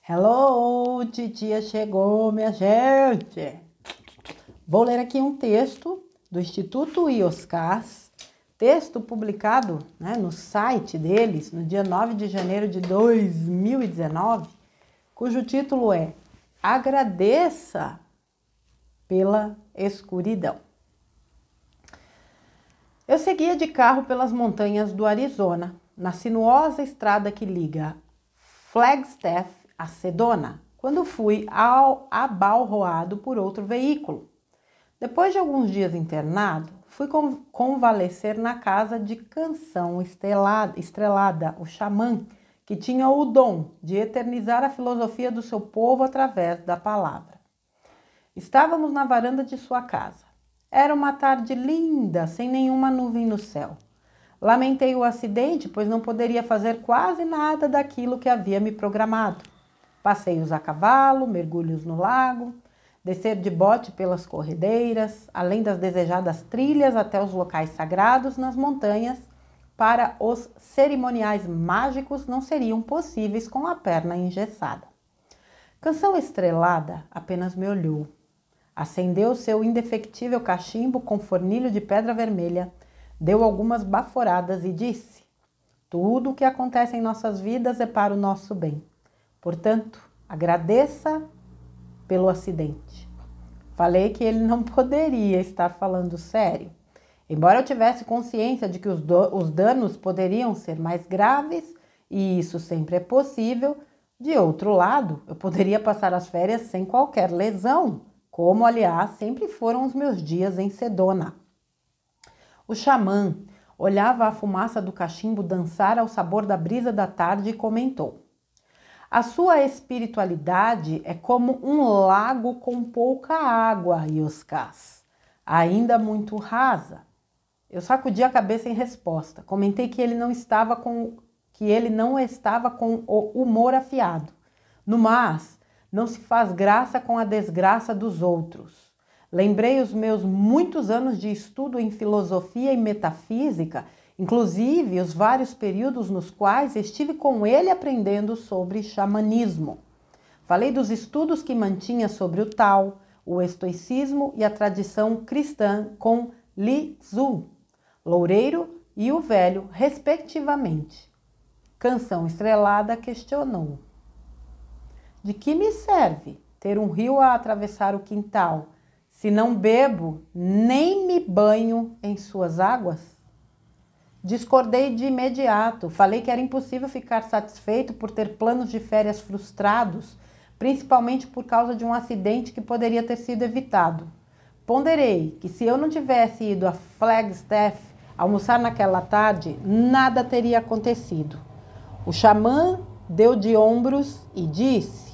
Hello, titia chegou, minha gente. Vou ler aqui um texto do Instituto IOSCAS, texto publicado no site deles no dia 9 de janeiro de 2019, cujo título é Agradeça pela Escuridão. Eu seguia de carro pelas montanhas do Arizona, na sinuosa estrada que liga Flagstaff a Sedona, quando fui abalroado por outro veículo. Depois de alguns dias internado, fui convalescer na casa de Canção Estrelada, o xamã, que tinha o dom de eternizar a filosofia do seu povo através da palavra. Estávamos na varanda de sua casa. Era uma tarde linda, sem nenhuma nuvem no céu. Lamentei o acidente, pois não poderia fazer quase nada daquilo que havia me programado. Passeios a cavalo, mergulhos no lago, descer de bote pelas corredeiras, além das desejadas trilhas até os locais sagrados nas montanhas, para os cerimoniais mágicos não seriam possíveis com a perna engessada. Canção Estrelada apenas me olhou. Acendeu seu indefectível cachimbo com fornilho de pedra vermelha, deu algumas baforadas e disse: tudo o que acontece em nossas vidas é para o nosso bem. Portanto, agradeça pelo acidente. Falei que ele não poderia estar falando sério. Embora eu tivesse consciência de que os danos poderiam ser mais graves, e isso sempre é possível, de outro lado, eu poderia passar as férias sem qualquer lesão, como, aliás, sempre foram os meus dias em Sedona. O xamã olhava a fumaça do cachimbo dançar ao sabor da brisa da tarde e comentou: a sua espiritualidade é como um lago com pouca água, Ioscas, ainda muito rasa. Eu sacudi a cabeça em resposta. Comentei que ele não estava com o humor afiado. No mas, não se faz graça com a desgraça dos outros. Lembrei os meus muitos anos de estudo em filosofia e metafísica, inclusive os vários períodos nos quais estive com ele aprendendo sobre xamanismo. Falei dos estudos que mantinha sobre o Tao, o estoicismo e a tradição cristã com Li Tzu, Loureiro e o Velho, respectivamente. Canção Estrelada questionou: de que me serve ter um rio a atravessar o quintal, se não bebo nem me banho em suas águas? Discordei de imediato. Falei que era impossível ficar satisfeito por ter planos de férias frustrados, principalmente por causa de um acidente que poderia ter sido evitado. Ponderei que se eu não tivesse ido a Flagstaff almoçar naquela tarde, nada teria acontecido. O xamã deu de ombros e disse: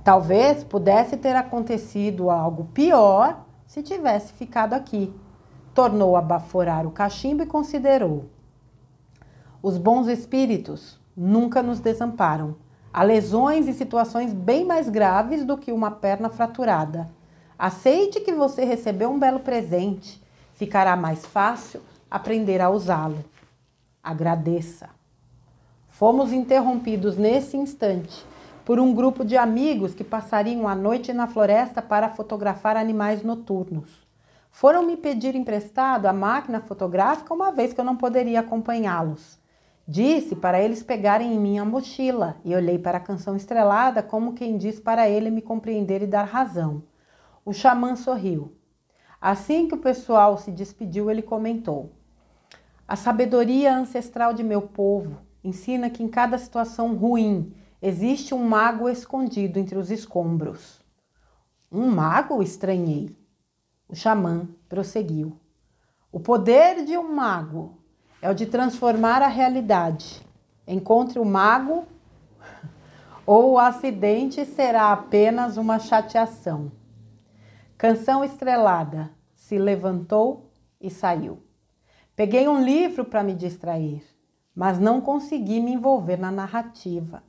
talvez pudesse ter acontecido algo pior se tivesse ficado aqui. Tornou a baforar o cachimbo e considerou: os bons espíritos nunca nos desamparam. Há lesões e situações bem mais graves do que uma perna fraturada. Aceite que você recebeu um belo presente. Ficará mais fácil aprender a usá-lo. Agradeça. Fomos interrompidos nesse instante por um grupo de amigos que passariam a noite na floresta para fotografar animais noturnos. Foram me pedir emprestado a máquina fotográfica uma vez que eu não poderia acompanhá-los. Disse para eles pegarem em minha mochila e olhei para a Canção Estrelada como quem diz para ele me compreender e dar razão. O xamã sorriu. Assim que o pessoal se despediu, ele comentou: a sabedoria ancestral de meu povo ensina que em cada situação ruim existe um mago escondido entre os escombros. Um mago? Estranhei. O xamã prosseguiu: o poder de um mago é o de transformar a realidade. Encontre o mago ou o acidente será apenas uma chateação. Canção Estrelada se levantou e saiu. Peguei um livro para me distrair, mas não consegui me envolver na narrativa.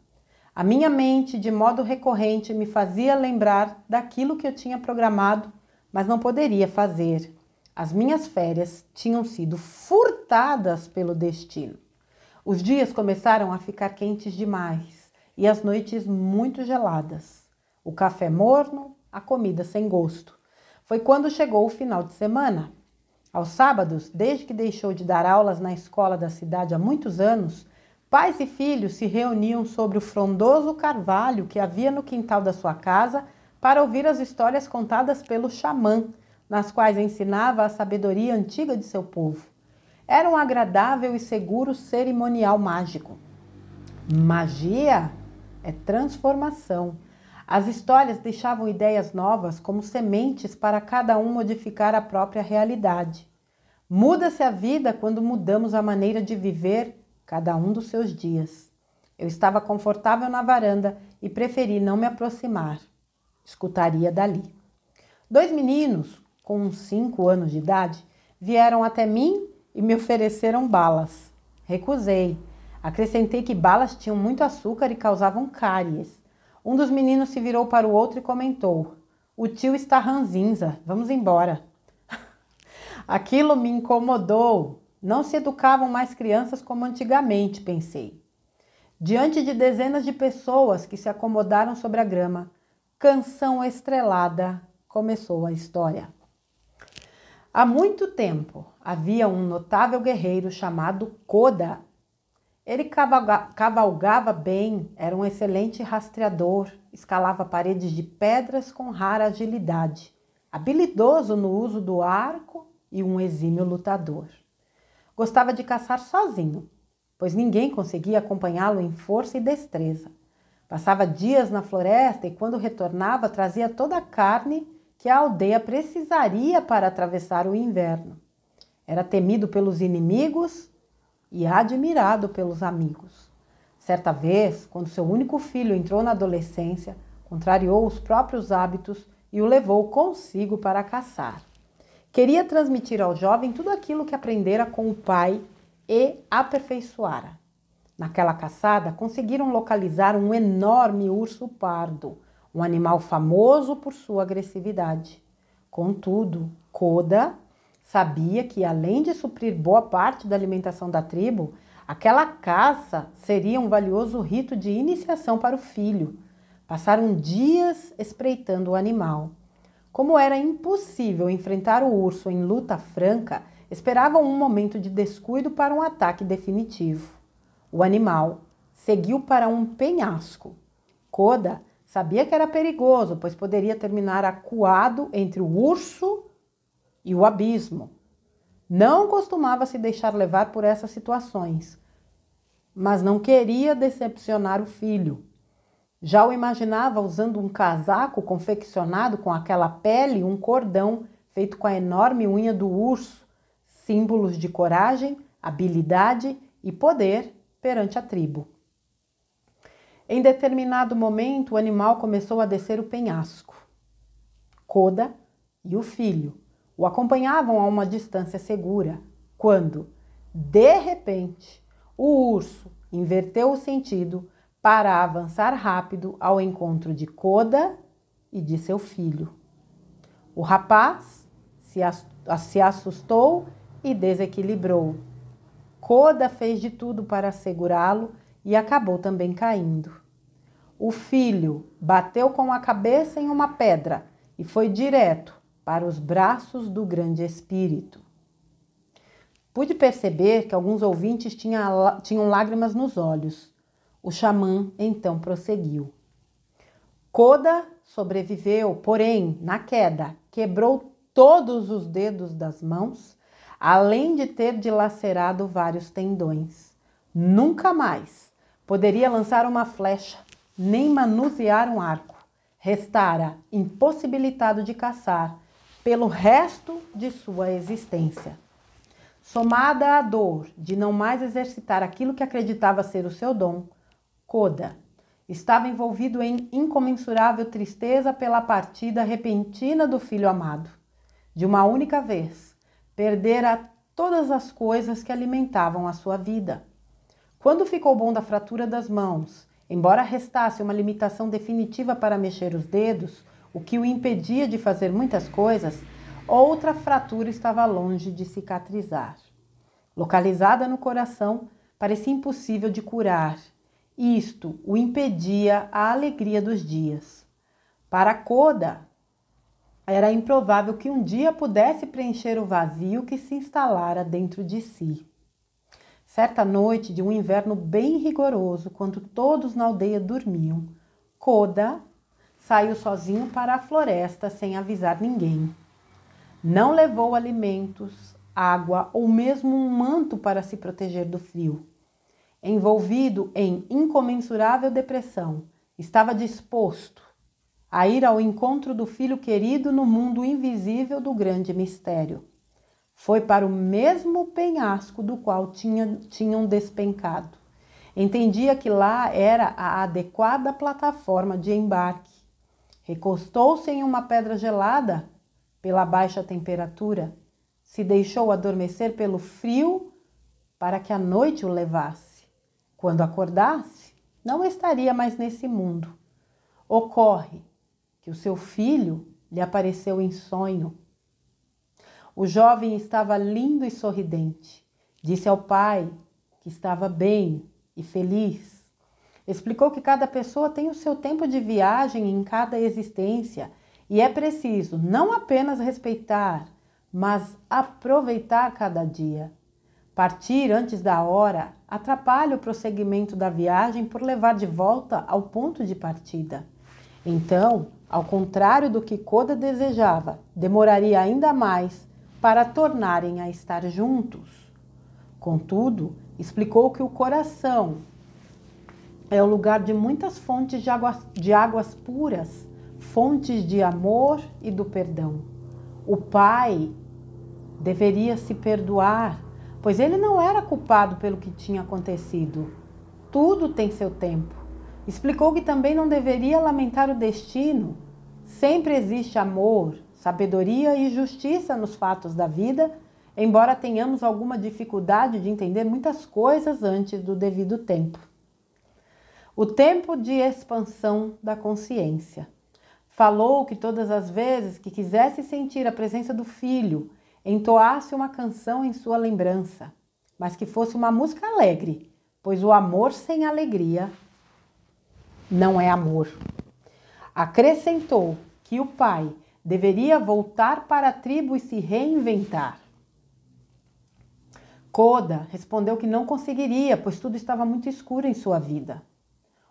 A minha mente, de modo recorrente, me fazia lembrar daquilo que eu tinha programado, mas não poderia fazer. As minhas férias tinham sido furtadas pelo destino. Os dias começaram a ficar quentes demais e as noites muito geladas. O café morno, a comida sem gosto. Foi quando chegou o final de semana. Aos sábados, desde que deixou de dar aulas na escola da cidade há muitos anos, pais e filhos se reuniam sobre o frondoso carvalho que havia no quintal da sua casa para ouvir as histórias contadas pelo xamã, nas quais ensinava a sabedoria antiga de seu povo. Era um agradável e seguro cerimonial mágico. Magia é transformação. As histórias deixavam ideias novas como sementes para cada um modificar a própria realidade. Muda-se a vida quando mudamos a maneira de viver cada um dos seus dias. Eu estava confortável na varanda e preferi não me aproximar. Escutaria dali. 2 meninos, com uns 5 anos de idade, vieram até mim e me ofereceram balas. Recusei. Acrescentei que balas tinham muito açúcar e causavam cáries. Um dos meninos se virou para o outro e comentou: "O tio está ranzinza, vamos embora." Aquilo me incomodou. Não se educavam mais crianças como antigamente, pensei. Diante de dezenas de pessoas que se acomodaram sobre a grama, canção estrelada, começou a história. Há muito tempo havia um notável guerreiro chamado Koda. Ele cavalgava bem, era um excelente rastreador, escalava paredes de pedras com rara agilidade, habilidoso no uso do arco e um exímio lutador. Gostava de caçar sozinho, pois ninguém conseguia acompanhá-lo em força e destreza. Passava dias na floresta e quando retornava trazia toda a carne que a aldeia precisaria para atravessar o inverno. Era temido pelos inimigos e admirado pelos amigos. Certa vez, quando seu único filho entrou na adolescência, contrariou os próprios hábitos e o levou consigo para caçar. Queria transmitir ao jovem tudo aquilo que aprendera com o pai e aperfeiçoara. Naquela caçada, conseguiram localizar um enorme urso pardo, um animal famoso por sua agressividade. Contudo, Koda sabia que, além de suprir boa parte da alimentação da tribo, aquela caça seria um valioso rito de iniciação para o filho. Passaram dias espreitando o animal. Como era impossível enfrentar o urso em luta franca, esperavam um momento de descuido para um ataque definitivo. O animal seguiu para um penhasco. Koda sabia que era perigoso, pois poderia terminar acuado entre o urso e o abismo. Não costumava se deixar levar por essas situações, mas não queria decepcionar o filho. Já o imaginava usando um casaco confeccionado com aquela pele e um cordão feito com a enorme unha do urso, símbolos de coragem, habilidade e poder perante a tribo. Em determinado momento, o animal começou a descer o penhasco. Koda e o filho o acompanhavam a uma distância segura, quando, de repente, o urso inverteu o sentido para avançar rápido ao encontro de Koda e de seu filho. O rapaz se assustou e desequilibrou. Koda fez de tudo para segurá-lo e acabou também caindo. O filho bateu com a cabeça em uma pedra e foi direto para os braços do grande espírito. Pude perceber que alguns ouvintes tinham lágrimas nos olhos. O xamã então prosseguiu. Koda sobreviveu, porém, na queda, quebrou todos os dedos das mãos, além de ter dilacerado vários tendões. Nunca mais poderia lançar uma flecha, nem manusear um arco. Restara impossibilitado de caçar pelo resto de sua existência. Somada à dor de não mais exercitar aquilo que acreditava ser o seu dom, Koda estava envolvido em incomensurável tristeza pela partida repentina do filho amado. De uma única vez, perdera todas as coisas que alimentavam a sua vida. Quando ficou bom da fratura das mãos, embora restasse uma limitação definitiva para mexer os dedos, o que o impedia de fazer muitas coisas, outra fratura estava longe de cicatrizar. Localizada no coração, parecia impossível de curar, Isto o impedia a alegria dos dias. Para Koda, era improvável que um dia pudesse preencher o vazio que se instalara dentro de si. Certa noite de um inverno bem rigoroso, quando todos na aldeia dormiam, Koda saiu sozinho para a floresta sem avisar ninguém. Não levou alimentos, água ou mesmo um manto para se proteger do frio. Envolvido em incomensurável depressão, estava disposto a ir ao encontro do filho querido no mundo invisível do grande mistério. Foi para o mesmo penhasco do qual tinham despencado. Entendia que lá era a adequada plataforma de embarque. Recostou-se em uma pedra gelada pela baixa temperatura, se deixou adormecer pelo frio para que a noite o levasse. Quando acordasse, não estaria mais nesse mundo. Ocorre que o seu filho lhe apareceu em sonho. O jovem estava lindo e sorridente. Disse ao pai que estava bem e feliz. Explicou que cada pessoa tem o seu tempo de viagem em cada existência e é preciso não apenas respeitar, mas aproveitar cada dia. Partir antes da hora atrapalha o prosseguimento da viagem por levar de volta ao ponto de partida. Então, ao contrário do que Koda desejava, demoraria ainda mais para tornarem a estar juntos. Contudo, explicou que o coração é o lugar de muitas fontes de águas puras, fontes de amor e do perdão. O pai deveria se perdoar, pois ele não era culpado pelo que tinha acontecido. Tudo tem seu tempo. Explicou que também não deveria lamentar o destino. Sempre existe amor, sabedoria e justiça nos fatos da vida, embora tenhamos alguma dificuldade de entender muitas coisas antes do devido tempo. O tempo de expansão da consciência. Falou que todas as vezes que quisesse sentir a presença do filho, entoasse uma canção em sua lembrança, mas que fosse uma música alegre, pois o amor sem alegria não é amor. Acrescentou que o pai deveria voltar para a tribo e se reinventar. Koda respondeu que não conseguiria, pois tudo estava muito escuro em sua vida.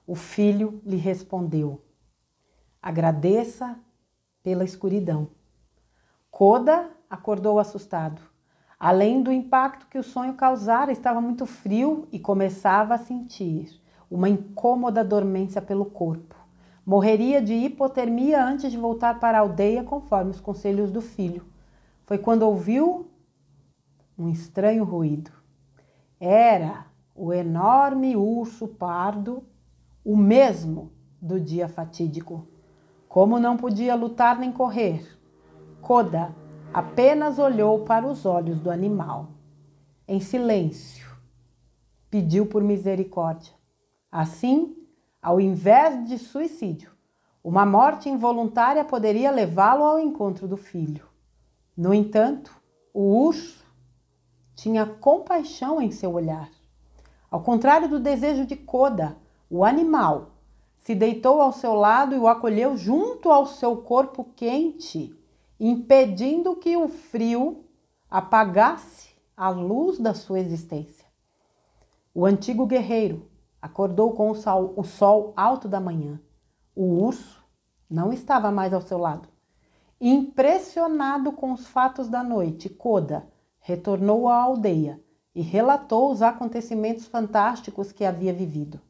O filho lhe respondeu: agradeça pela escuridão. Koda acordou assustado. Além do impacto que o sonho causara, estava muito frio e começava a sentir uma incômoda dormência pelo corpo. Morreria de hipotermia antes de voltar para a aldeia, conforme os conselhos do filho. Foi quando ouviu um estranho ruído. Era o enorme urso pardo, o mesmo do dia fatídico. Como não podia lutar nem correr, Koda apenas olhou para os olhos do animal. Em silêncio, pediu por misericórdia. Assim, ao invés de suicídio, uma morte involuntária poderia levá-lo ao encontro do filho. No entanto, o urso tinha compaixão em seu olhar. Ao contrário do desejo de Koda, o animal se deitou ao seu lado e o acolheu junto ao seu corpo quente, impedindo que o frio apagasse a luz da sua existência. O antigo guerreiro acordou com o sol alto da manhã. O urso não estava mais ao seu lado. Impressionado com os fatos da noite, Koda retornou à aldeia e relatou os acontecimentos fantásticos que havia vivido.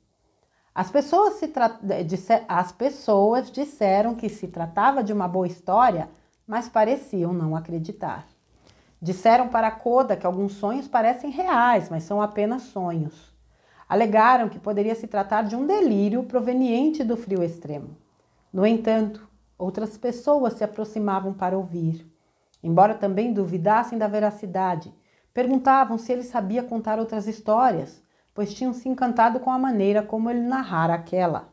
As pessoas disseram que se tratava de uma boa história, mas pareciam não acreditar. Disseram para Koda que alguns sonhos parecem reais, mas são apenas sonhos. Alegaram que poderia se tratar de um delírio proveniente do frio extremo. No entanto, outras pessoas se aproximavam para ouvir. Embora também duvidassem da veracidade, perguntavam se ele sabia contar outras histórias, pois tinham se encantado com a maneira como ele narrara aquela.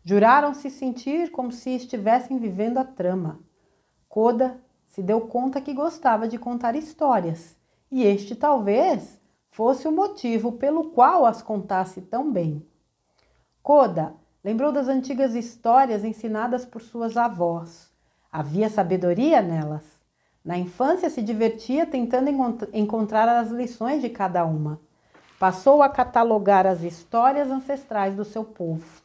Juraram se sentir como se estivessem vivendo a trama. Koda se deu conta que gostava de contar histórias, e este talvez fosse o motivo pelo qual as contasse tão bem. Koda lembrou das antigas histórias ensinadas por suas avós. Havia sabedoria nelas. Na infância se divertia tentando encontrar as lições de cada uma. Passou a catalogar as histórias ancestrais do seu povo.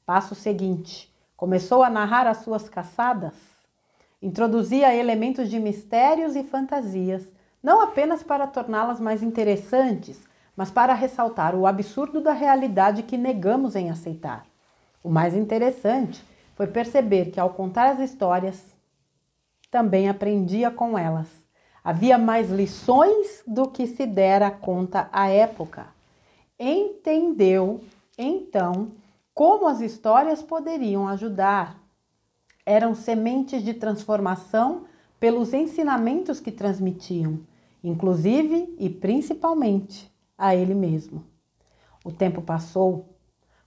Passo seguinte, começou a narrar as suas caçadas. Introduzia elementos de mistérios e fantasias, não apenas para torná-las mais interessantes, mas para ressaltar o absurdo da realidade que negamos em aceitar. O mais interessante foi perceber que, ao contar as histórias, também aprendia com elas. Havia mais lições do que se dera conta à época. Entendeu, então, como as histórias poderiam ajudar. Eram sementes de transformação pelos ensinamentos que transmitiam, inclusive e principalmente a ele mesmo. O tempo passou.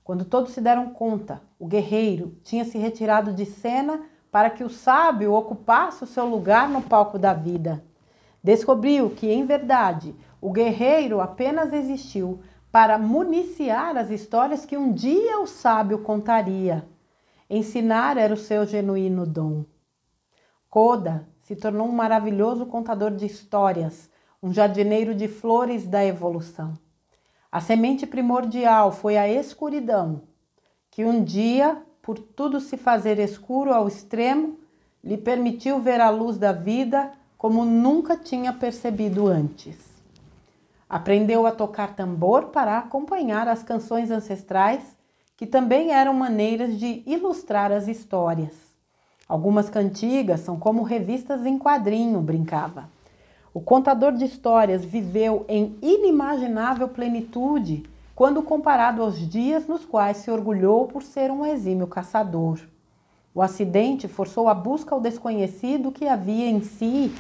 Quando todos se deram conta, o guerreiro tinha se retirado de cena para que o sábio ocupasse o seu lugar no palco da vida. Descobriu que, em verdade, o guerreiro apenas existiu para municiar as histórias que um dia o sábio contaria. Ensinar era o seu genuíno dom. Koda se tornou um maravilhoso contador de histórias, um jardineiro de flores da evolução. A semente primordial foi a escuridão, que um dia, por tudo se fazer escuro ao extremo, lhe permitiu ver a luz da vida como nunca tinha percebido antes. Aprendeu a tocar tambor para acompanhar as canções ancestrais, que também eram maneiras de ilustrar as histórias. Algumas cantigas são como revistas em quadrinho, brincava. O contador de histórias viveu em inimaginável plenitude quando comparado aos dias nos quais se orgulhou por ser um exímio caçador. O acidente forçou a busca ao desconhecido que havia em si.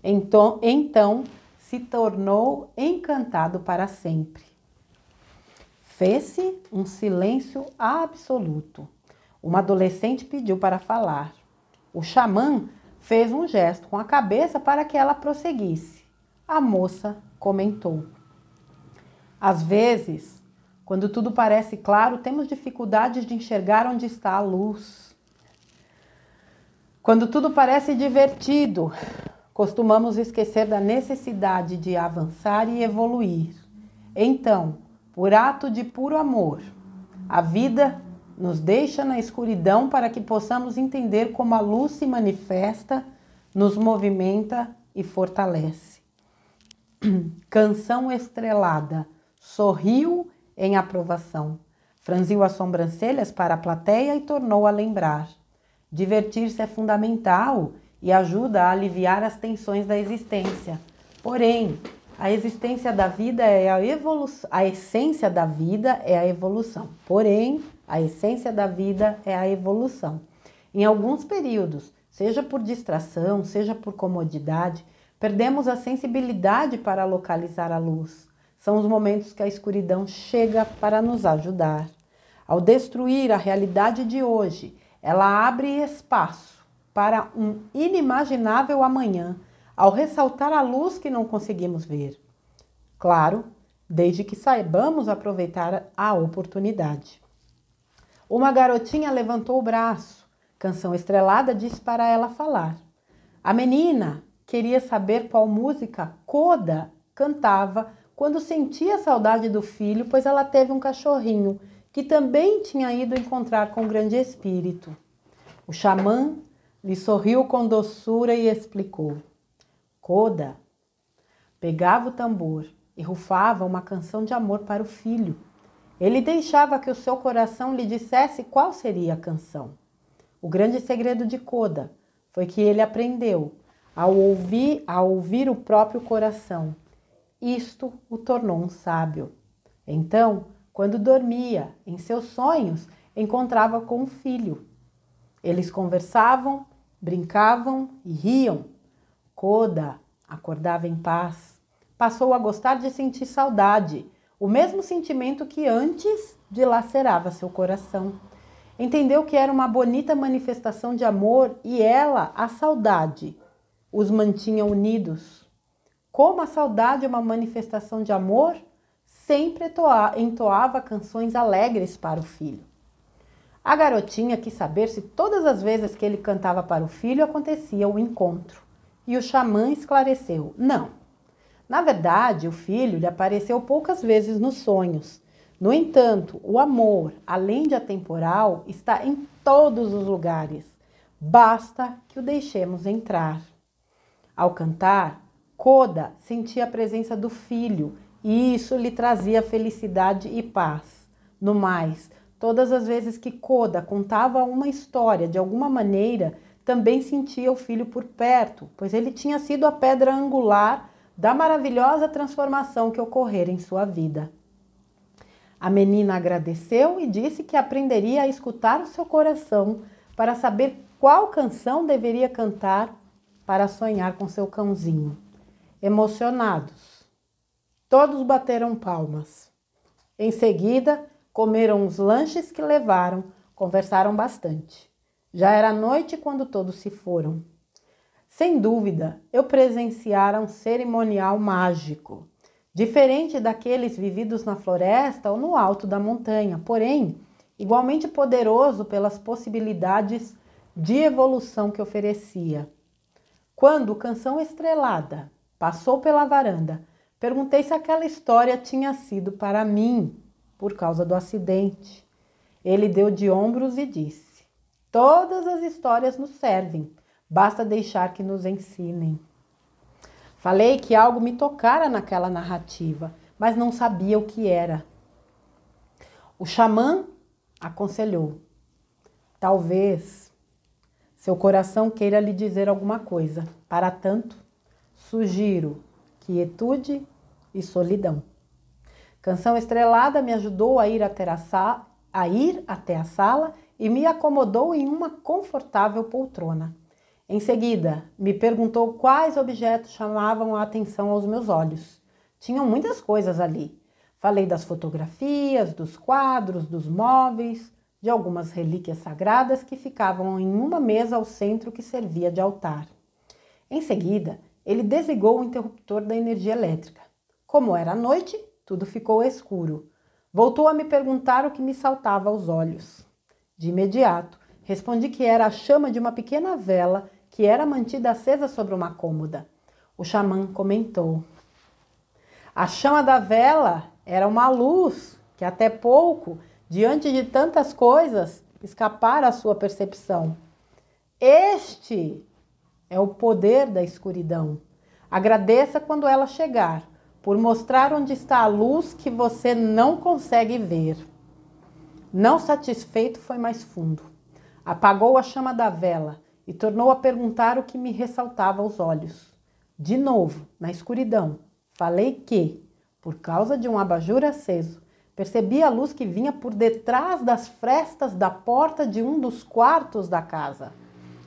Então se tornou encantado para sempre. Fez-se um silêncio absoluto. Uma adolescente pediu para falar. O xamã fez um gesto com a cabeça para que ela prosseguisse. A moça comentou: às vezes, quando tudo parece claro, temos dificuldades de enxergar onde está a luz. Quando tudo parece divertido, costumamos esquecer da necessidade de avançar e evoluir. Então, por ato de puro amor, a vida nos deixa na escuridão para que possamos entender como a luz se manifesta, nos movimenta e fortalece. Canção estrelada, sorriu em aprovação, franziu as sobrancelhas para a plateia e tornou a lembrar. Divertir-se é fundamental e ajuda a aliviar as tensões da existência. Porém, a existência da vida é a evolução. A essência da vida é a evolução. Porém, a essência da vida é a evolução. Em alguns períodos, seja por distração, seja por comodidade, perdemos a sensibilidade para localizar a luz. São os momentos que a escuridão chega para nos ajudar. Ao destruir a realidade de hoje, ela abre espaço para um inimaginável amanhã, ao ressaltar a luz que não conseguimos ver. Claro, desde que saibamos aproveitar a oportunidade. Uma garotinha levantou o braço. Canção Estrelada disse para ela falar. A menina queria saber qual música Koda cantava quando sentia saudade do filho, pois ela teve um cachorrinho que também tinha ido encontrar com o grande espírito. O xamã lhe sorriu com doçura e explicou. Koda pegava o tambor e rufava uma canção de amor para o filho. Ele deixava que o seu coração lhe dissesse qual seria a canção. O grande segredo de Koda foi que ele aprendeu a ouvir o próprio coração. Isto o tornou um sábio. Então, quando dormia, em seus sonhos, encontrava com o filho. Eles conversavam, brincavam e riam. Koda acordava em paz. Passou a gostar de sentir saudade, o mesmo sentimento que antes dilacerava seu coração. Entendeu que era uma bonita manifestação de amor e ela, a saudade, os mantinha unidos. Como a saudade é uma manifestação de amor? sempre entoava canções alegres para o filho. A garotinha quis saber se todas as vezes que ele cantava para o filho acontecia o encontro. E o xamã esclareceu: não. Na verdade, o filho lhe apareceu poucas vezes nos sonhos. No entanto, o amor, além de atemporal, está em todos os lugares. Basta que o deixemos entrar. Ao cantar, Koda sentia a presença do filho e isso lhe trazia felicidade e paz. No mais, todas as vezes que Koda contava uma história de alguma maneira, também sentia o filho por perto, pois ele tinha sido a pedra angular da maravilhosa transformação que ocorrera em sua vida. A menina agradeceu e disse que aprenderia a escutar o seu coração para saber qual canção deveria cantar para sonhar com seu cãozinho. Emocionados, todos bateram palmas. Em seguida, comeram os lanches que levaram, conversaram bastante. Já era noite quando todos se foram. Sem dúvida, eu presenciara um cerimonial mágico, diferente daqueles vividos na floresta ou no alto da montanha, porém, igualmente poderoso pelas possibilidades de evolução que oferecia. Quando Canção Estrelada passou pela varanda, perguntei se aquela história tinha sido para mim, por causa do acidente. Ele deu de ombros e disse: todas as histórias nos servem, basta deixar que nos ensinem. Falei que algo me tocara naquela narrativa, mas não sabia o que era. O xamã aconselhou: talvez seu coração queira lhe dizer alguma coisa. Para tanto, sugiro quietude e solidão. Canção Estrelada me ajudou a ir até a sala e me acomodou em uma confortável poltrona. Em seguida, me perguntou quais objetos chamavam a atenção aos meus olhos. Tinham muitas coisas ali. Falei das fotografias, dos quadros, dos móveis, de algumas relíquias sagradas que ficavam em uma mesa ao centro que servia de altar. Em seguida, ele desligou o interruptor da energia elétrica. Como era noite, tudo ficou escuro. Voltou a me perguntar o que me saltava aos olhos. De imediato, respondi que era a chama de uma pequena vela que era mantida acesa sobre uma cômoda. O xamã comentou: a chama da vela era uma luz que até pouco, diante de tantas coisas, escapara à sua percepção. Este é o poder da escuridão. Agradeça quando ela chegar, por mostrar onde está a luz que você não consegue ver. Não satisfeito, foi mais fundo. Apagou a chama da vela e tornou a perguntar o que me ressaltava aos olhos. De novo, na escuridão, falei que, por causa de um abajur aceso, percebi a luz que vinha por detrás das frestas da porta de um dos quartos da casa.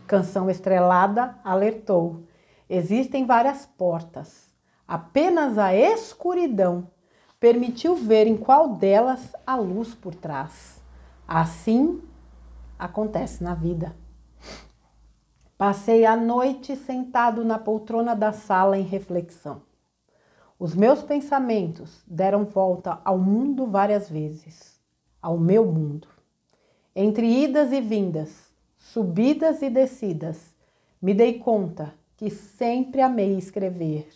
Canção Estrelada alertou: existem várias portas. Apenas a escuridão permitiu ver em qual delas há luz por trás. Assim acontece na vida. Passei a noite sentado na poltrona da sala em reflexão. Os meus pensamentos deram volta ao mundo várias vezes, ao meu mundo. Entre idas e vindas, subidas e descidas, me dei conta que sempre amei escrever.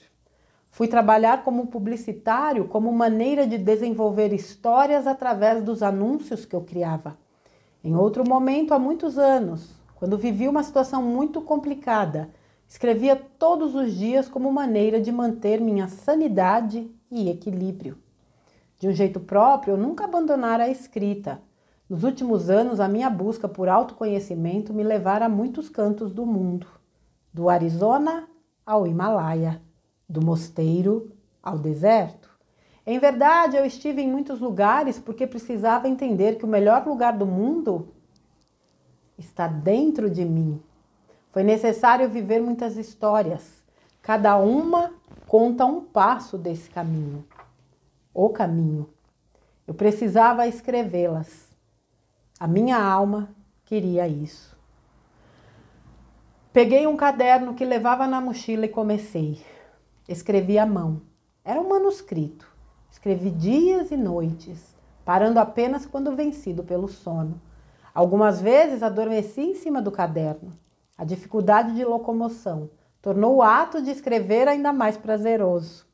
Fui trabalhar como publicitário como maneira de desenvolver histórias através dos anúncios que eu criava. Em outro momento, há muitos anos, quando vivi uma situação muito complicada, escrevia todos os dias como maneira de manter minha sanidade e equilíbrio. De um jeito próprio, eu nunca abandonara a escrita. Nos últimos anos, a minha busca por autoconhecimento me levara a muitos cantos do mundo, do Arizona ao Himalaia, do mosteiro ao deserto. Em verdade, eu estive em muitos lugares porque precisava entender que o melhor lugar do mundo está dentro de mim. Foi necessário viver muitas histórias. Cada uma conta um passo desse caminho. O caminho. Eu precisava escrevê-las. A minha alma queria isso. Peguei um caderno que levava na mochila e comecei. Escrevi à mão. Era um manuscrito. Escrevi dias e noites, parando apenas quando vencido pelo sono. Algumas vezes adormeci em cima do caderno. A dificuldade de locomoção tornou o ato de escrever ainda mais prazeroso.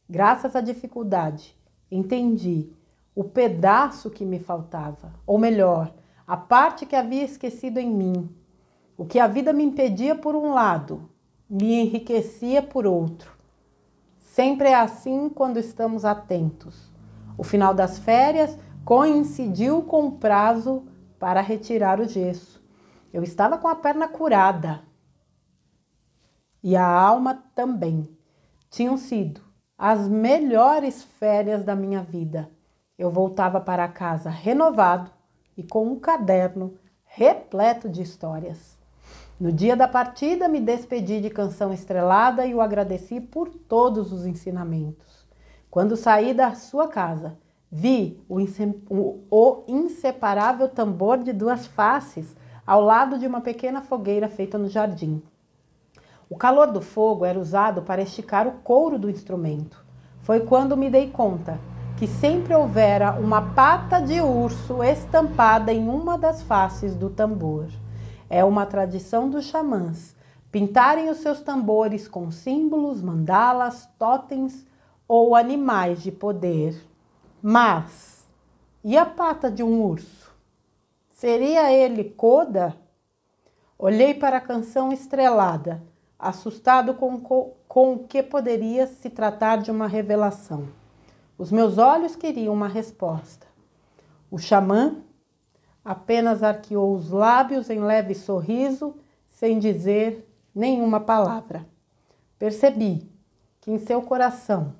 Graças à dificuldade, entendi o pedaço que me faltava, ou melhor, a parte que havia esquecido em mim. O que a vida me impedia por um lado, me enriquecia por outro. Sempre é assim quando estamos atentos. O final das férias coincidiu com o prazo para retirar o gesso. Eu estava com a perna curada e a alma também. Tinham sido as melhores férias da minha vida. Eu voltava para casa renovado e com um caderno repleto de histórias. No dia da partida, me despedi de Canção Estrelada e o agradeci por todos os ensinamentos. Quando saí da sua casa, vi o inseparável tambor de duas faces ao lado de uma pequena fogueira feita no jardim. O calor do fogo era usado para esticar o couro do instrumento. Foi quando me dei conta que sempre houvera uma pata de urso estampada em uma das faces do tambor. É uma tradição dos xamãs pintarem os seus tambores com símbolos, mandalas, totens ou animais de poder. Mas, e a pata de um urso? Seria ele Koda? Olhei para a Canção Estrelada, assustado com o que poderia se tratar de uma revelação. Os meus olhos queriam uma resposta. O xamã apenas arqueou os lábios em leve sorriso, sem dizer nenhuma palavra. Percebi que em seu coração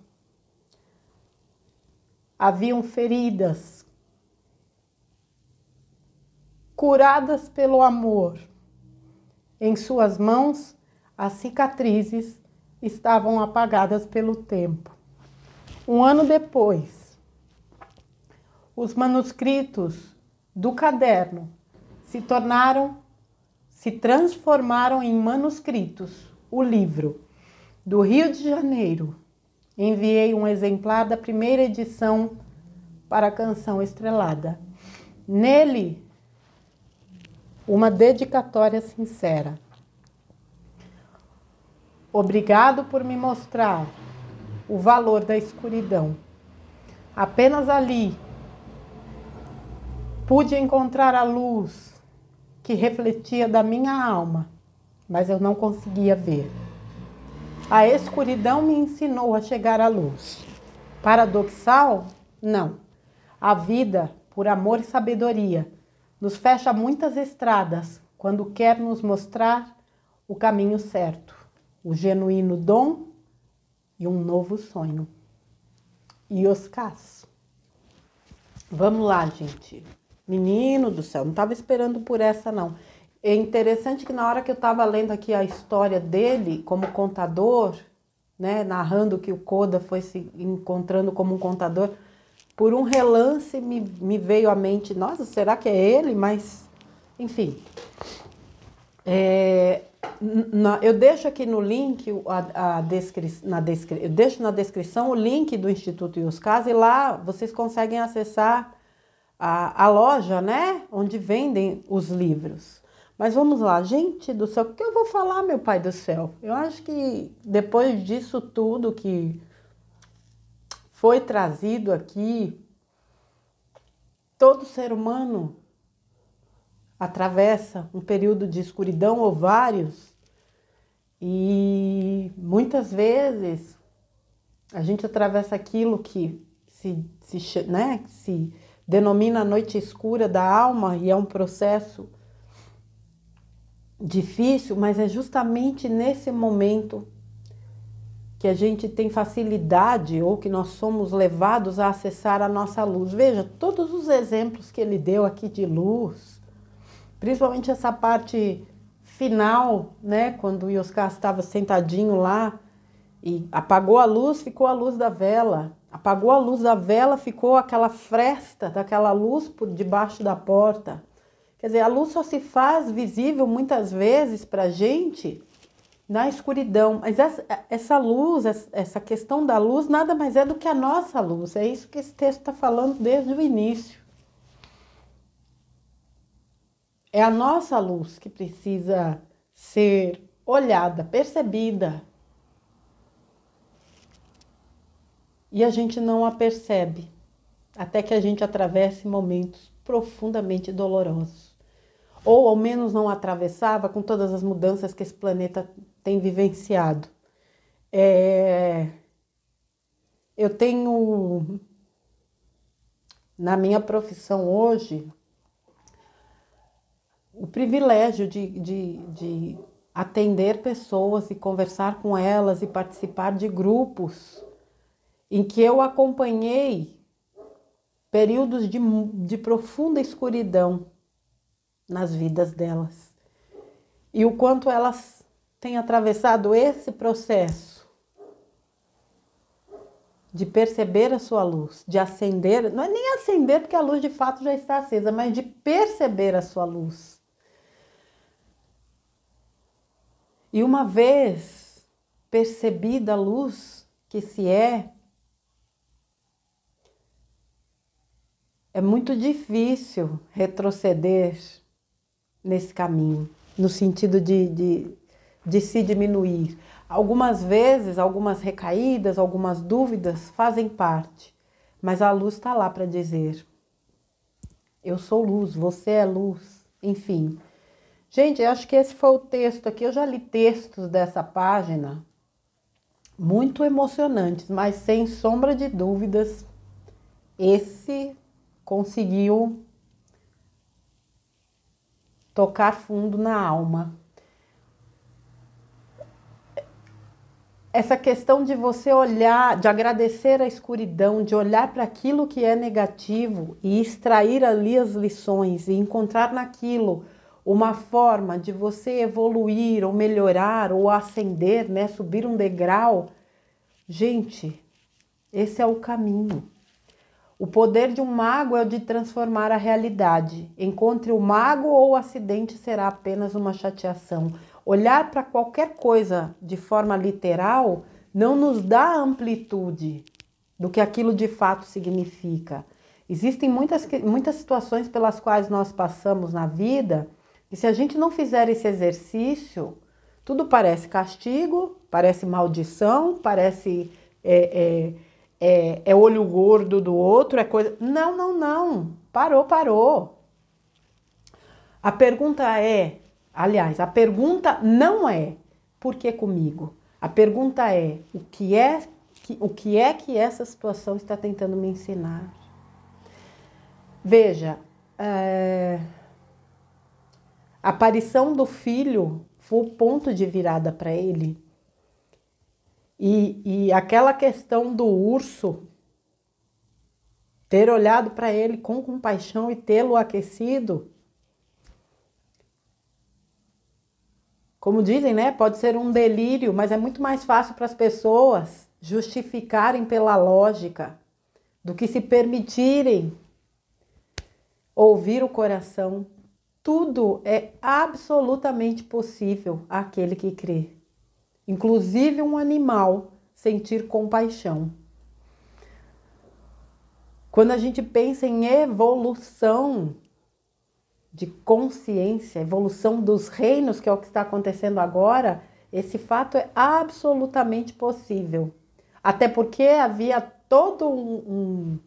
haviam feridas curadas pelo amor. Em suas mãos, as cicatrizes estavam apagadas pelo tempo. Um ano depois, os manuscritos do caderno se transformaram em manuscritos. O livro do Rio de Janeiro. Enviei um exemplar da primeira edição para a Canção Estrelada. Nele, uma dedicatória sincera. Obrigado por me mostrar o valor da escuridão. Apenas ali pude encontrar a luz que refletia da minha alma, mas eu não conseguia ver. A escuridão me ensinou a chegar à luz. Paradoxal? Não. A vida, por amor e sabedoria, nos fecha muitas estradas quando quer nos mostrar o caminho certo, o genuíno dom e um novo sonho. Ioscas. Vamos lá, gente. Menino do céu, não estava esperando por essa, não. É interessante que na hora que eu estava lendo aqui a história dele como contador, né, narrando que o Koda foi se encontrando como um contador, por um relance me veio à mente, nossa, será que é ele? Mas, enfim. Eu deixo aqui no link, eu deixo na descrição o link do Instituto Ioscas e lá vocês conseguem acessar a loja, né, onde vendem os livros. Mas vamos lá, gente do céu, o que eu vou falar, meu pai do céu? Eu acho que depois disso tudo que foi trazido aqui, todo ser humano atravessa um período de escuridão ou vários, e muitas vezes a gente atravessa aquilo que se denomina a noite escura da alma, e é um processo difícil, mas é justamente nesse momento que a gente tem facilidade ou que nós somos levados a acessar a nossa luz. Veja, todos os exemplos que ele deu aqui de luz, principalmente essa parte final, né, quando o Ioscas estava sentadinho lá e apagou a luz, ficou a luz da vela. Apagou a luz da vela, ficou aquela fresta daquela luz por debaixo da porta. Quer dizer, a luz só se faz visível muitas vezes para a gente na escuridão. Mas essa luz, essa questão da luz, nada mais é do que a nossa luz. É isso que esse texto está falando desde o início. É a nossa luz que precisa ser olhada, percebida. E a gente não a percebe, até que a gente atravesse momentos profundamente dolorosos. Ou ao menos não atravessava com todas as mudanças que esse planeta tem vivenciado. Eu tenho, na minha profissão hoje, o privilégio de atender pessoas e conversar com elas e participar de grupos em que eu acompanhei períodos de profunda escuridão nas vidas delas. E o quanto elas têm atravessado esse processo de perceber a sua luz, de acender, não é nem acender porque a luz de fato já está acesa, mas de perceber a sua luz. E uma vez percebida a luz que se é muito difícil retroceder nesse caminho, no sentido de se diminuir. Algumas vezes, algumas recaídas, algumas dúvidas fazem parte, mas a luz está lá para dizer: eu sou luz, você é luz, enfim. Gente, eu acho que esse foi o texto aqui. Eu já li textos dessa página muito emocionantes, mas sem sombra de dúvidas, esse conseguiu tocar fundo na alma. Essa questão de você olhar, de agradecer a escuridão, de olhar para aquilo que é negativo e extrair ali as lições e encontrar naquilo uma forma de você evoluir ou melhorar ou ascender, né? Subir um degrau. Gente, esse é o caminho. O poder de um mago é o de transformar a realidade. Encontre o mago ou o acidente será apenas uma chateação. Olhar para qualquer coisa de forma literal não nos dá amplitude do que aquilo de fato significa. Existem muitas situações pelas quais nós passamos na vida e se a gente não fizer esse exercício, tudo parece castigo, parece maldição, parece olho gordo do outro, é coisa... Não. Parou. A pergunta a pergunta não é por que comigo? A pergunta é o que é que essa situação está tentando me ensinar? Veja, a aparição do filho foi o ponto de virada para ele. E aquela questão do urso ter olhado para ele com compaixão e tê-lo aquecido, como dizem, né? Pode ser um delírio, mas é muito mais fácil para as pessoas justificarem pela lógica do que se permitirem ouvir o coração. Tudo é absolutamente possível àquele que crê. Inclusive um animal sentir compaixão. Quando a gente pensa em evolução de consciência, evolução dos reinos, que é o que está acontecendo agora, esse fato é absolutamente possível. Até porque havia todo um,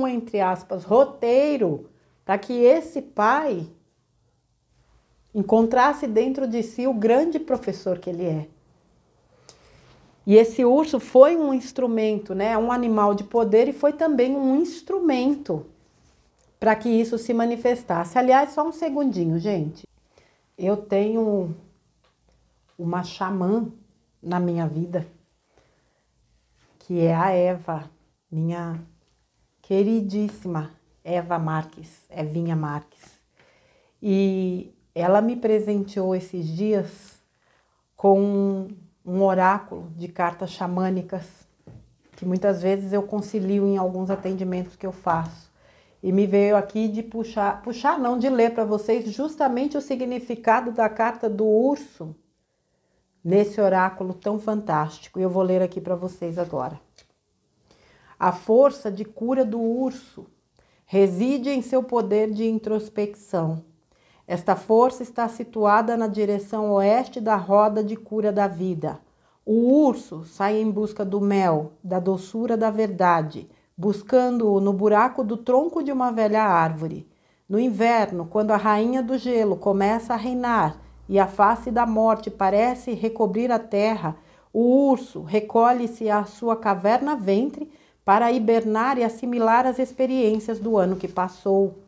entre aspas, roteiro para que esse pai encontrasse dentro de si o grande professor que ele é. E esse urso foi um instrumento, né? Um animal de poder e foi também um instrumento para que isso se manifestasse. Aliás, só um segundinho, gente. Eu tenho uma xamã na minha vida, que é a Eva, minha queridíssima Eva Marques, Evinha Marques. E ela me presenteou esses dias com um oráculo de cartas xamânicas, que muitas vezes eu concilio em alguns atendimentos que eu faço. E me veio aqui de puxar não, de ler para vocês justamente o significado da carta do urso, nesse oráculo tão fantástico. E eu vou ler aqui para vocês agora. A força de cura do urso reside em seu poder de introspecção. Esta força está situada na direção oeste da roda de cura da vida. O urso sai em busca do mel, da doçura da verdade, buscando-o no buraco do tronco de uma velha árvore. No inverno, quando a rainha do gelo começa a reinar e a face da morte parece recobrir a terra, o urso recolhe-se à sua caverna-ventre para hibernar e assimilar as experiências do ano que passou.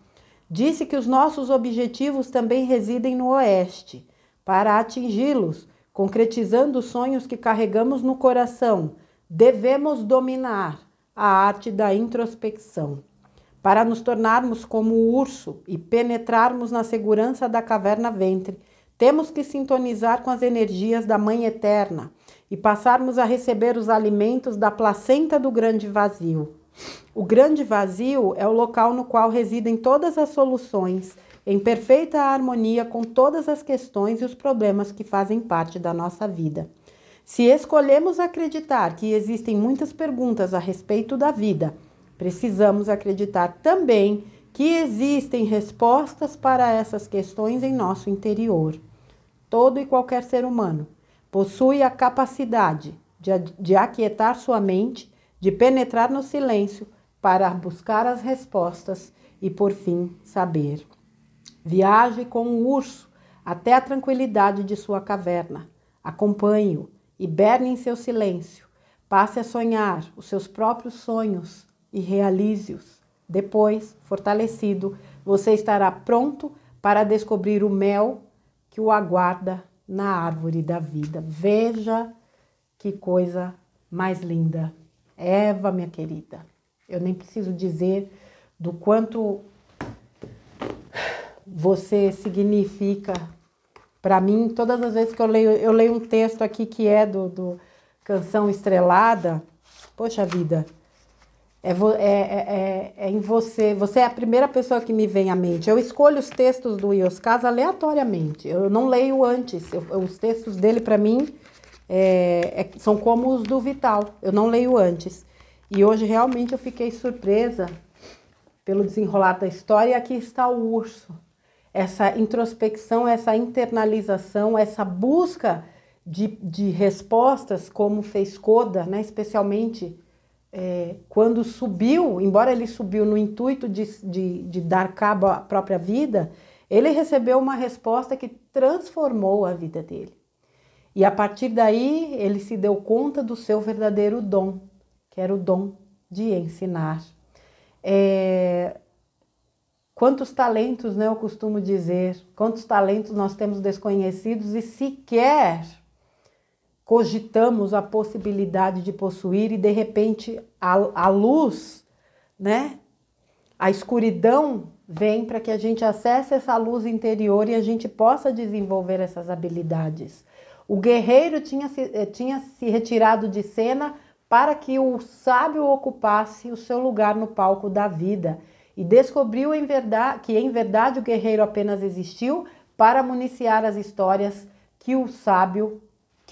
Disse que os nossos objetivos também residem no oeste. Para atingi-los, concretizando os sonhos que carregamos no coração, devemos dominar a arte da introspecção. Para nos tornarmos como o urso e penetrarmos na segurança da caverna-ventre, temos que sintonizar com as energias da Mãe Eterna e passarmos a receber os alimentos da placenta do grande vazio. O grande vazio é o local no qual residem todas as soluções, em perfeita harmonia com todas as questões e os problemas que fazem parte da nossa vida. Se escolhemos acreditar que existem muitas perguntas a respeito da vida, precisamos acreditar também que existem respostas para essas questões em nosso interior. Todo e qualquer ser humano possui a capacidade de aquietar sua mente, de penetrar no silêncio para buscar as respostas e, por fim, saber. Viaje com o urso até a tranquilidade de sua caverna. Acompanhe-o, hiberne em seu silêncio. Passe a sonhar os seus próprios sonhos e realize-os. Depois, fortalecido, você estará pronto para descobrir o mel que o aguarda na árvore da vida. Veja que coisa mais linda. Eva, minha querida, eu nem preciso dizer do quanto você significa para mim. Todas as vezes que eu leio um texto aqui que é do Canção Estrelada, poxa vida, é em você. Você é a primeira pessoa que me vem à mente. Eu escolho os textos do Ioscas aleatoriamente. Eu não leio antes. Os textos dele, para mim, são como os do Vital. Eu não leio antes. E hoje, realmente, eu fiquei surpresa pelo desenrolar da história. E aqui está o urso. Essa introspecção, essa internalização, essa busca de respostas, como fez Koda, né? Especialmente quando subiu, embora ele subiu no intuito de dar cabo à própria vida, ele recebeu uma resposta que transformou a vida dele. E a partir daí, ele se deu conta do seu verdadeiro dom, que era o dom de ensinar. Quantos talentos, né, eu costumo dizer, quantos talentos nós temos desconhecidos e sequer cogitamos a possibilidade de possuir, e de repente a luz, né, a escuridão vem para que a gente acesse essa luz interior e a gente possa desenvolver essas habilidades. O guerreiro tinha se retirado de cena para que o sábio ocupasse o seu lugar no palco da vida, e descobriu que em verdade o guerreiro apenas existiu para municiar as histórias que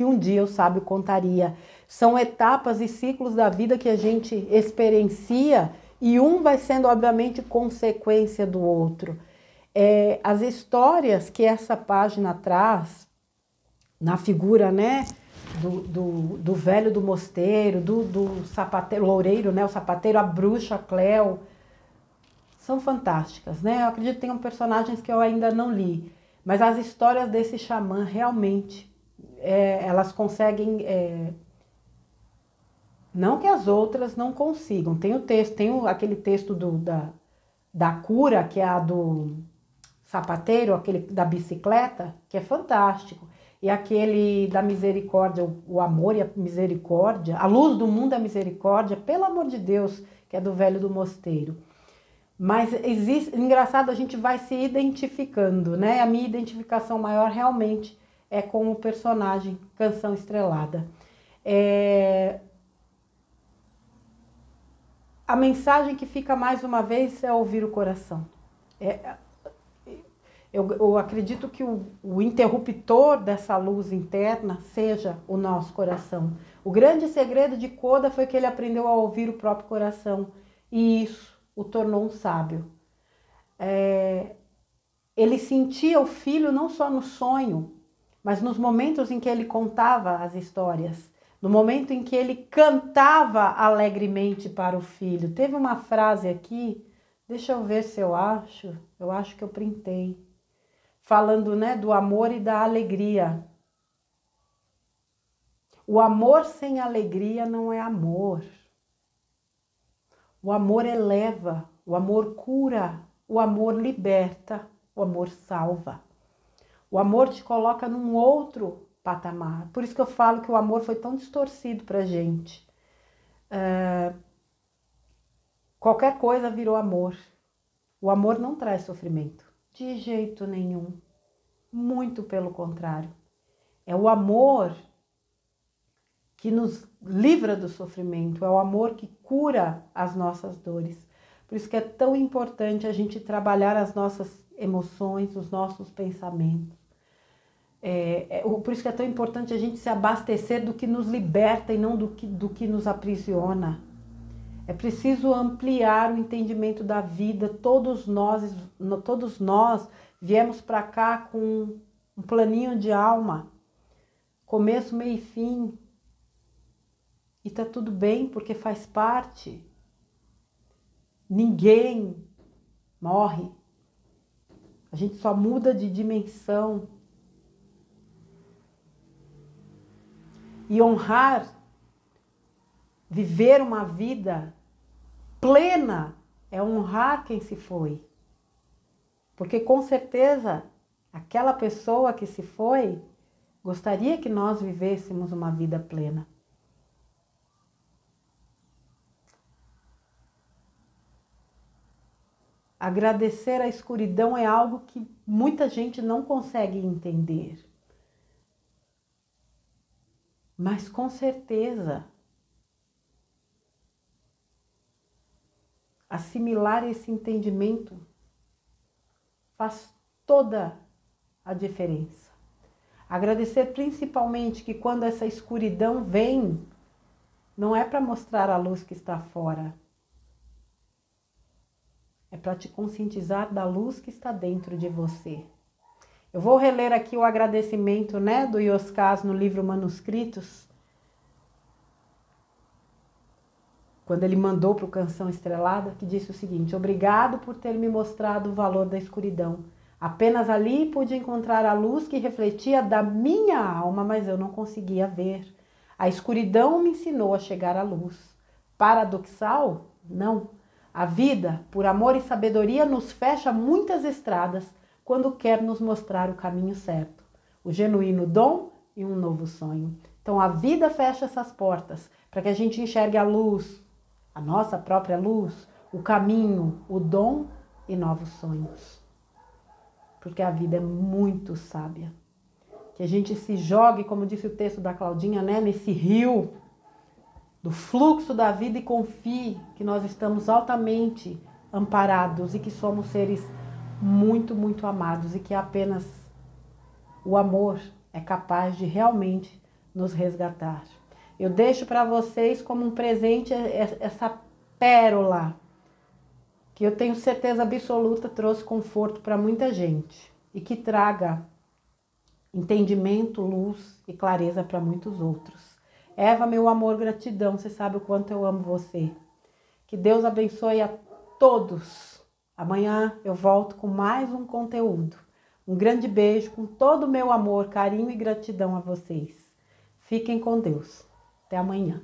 um dia o sábio contaria. São etapas e ciclos da vida que a gente experiencia, e um vai sendo obviamente consequência do outro. As histórias que essa página traz na figura, né, do velho do mosteiro, do sapateiro, loureiro, né, o sapateiro, a bruxa Cleo, são fantásticas, né? Eu acredito que tenham personagens que eu ainda não li, mas as histórias desse xamã realmente, elas conseguem, não que as outras não consigam. Tem aquele texto da cura, que é a do sapateiro, aquele da bicicleta, que é fantástico. E aquele da misericórdia, o amor e a misericórdia, a luz do mundo é a misericórdia, pelo amor de Deus, que é do velho do mosteiro. Mas engraçado, a gente vai se identificando, né? A minha identificação maior realmente é com o personagem Canção Estrelada. A mensagem que fica mais uma vez é ouvir o coração. Eu acredito que o interruptor dessa luz interna seja o nosso coração. O grande segredo de Koda foi que ele aprendeu a ouvir o próprio coração e isso o tornou um sábio. Ele sentia o filho não só no sonho, mas nos momentos em que ele contava as histórias, no momento em que ele cantava alegremente para o filho. Teve uma frase aqui, deixa eu ver se eu acho que eu printei, falando, né, do amor e da alegria. O amor sem alegria não é amor. O amor eleva, o amor cura, o amor liberta, o amor salva. O amor te coloca num outro patamar. Por isso que eu falo que o amor foi tão distorcido pra gente. Qualquer coisa virou amor. O amor não traz sofrimento. De jeito nenhum. Muito pelo contrário. É o amor que nos livra do sofrimento. É o amor que cura as nossas dores. Por isso que é tão importante a gente trabalhar as nossas emoções, os nossos pensamentos. Por isso que é tão importante a gente se abastecer do que nos liberta e não do que nos aprisiona. É preciso ampliar o entendimento da vida. Todos nós viemos para cá com um planinho de alma, começo, meio e fim. E tá tudo bem, porque faz parte. Ninguém morre. A gente só muda de dimensão. E honrar, viver uma vida plena, é honrar quem se foi. Porque com certeza, aquela pessoa que se foi, gostaria que nós vivêssemos uma vida plena. Agradecer a escuridão é algo que muita gente não consegue entender. Mas com certeza, assimilar esse entendimento faz toda a diferença. Agradecer principalmente que quando essa escuridão vem, não é para mostrar a luz que está fora. É para te conscientizar da luz que está dentro de você. Eu vou reler aqui o agradecimento, né, do Yoskaz no livro Manuscritos, quando ele mandou para o Canção Estrelada, que disse o seguinte: obrigado por ter me mostrado o valor da escuridão. Apenas ali pude encontrar a luz que refletia da minha alma, mas eu não conseguia ver. A escuridão me ensinou a chegar à luz. Paradoxal? Não. A vida, por amor e sabedoria, nos fecha muitas estradas quando quer nos mostrar o caminho certo, o genuíno dom e um novo sonho. Então a vida fecha essas portas para que a gente enxergue a luz, a nossa própria luz, o caminho, o dom e novos sonhos. Porque a vida é muito sábia. Que a gente se jogue, como disse o texto da Claudinha, né, nesse rio do fluxo da vida e confie que nós estamos altamente amparados e que somos seres muito, muito amados e que apenas o amor é capaz de realmente nos resgatar. Eu deixo para vocês como um presente essa pérola que eu tenho certeza absoluta trouxe conforto para muita gente e que traga entendimento, luz e clareza para muitos outros. Eva, meu amor, gratidão, você sabe o quanto eu amo você. Que Deus abençoe a todos. Amanhã eu volto com mais um conteúdo. Um grande beijo com todo o meu amor, carinho e gratidão a vocês. Fiquem com Deus. Até amanhã.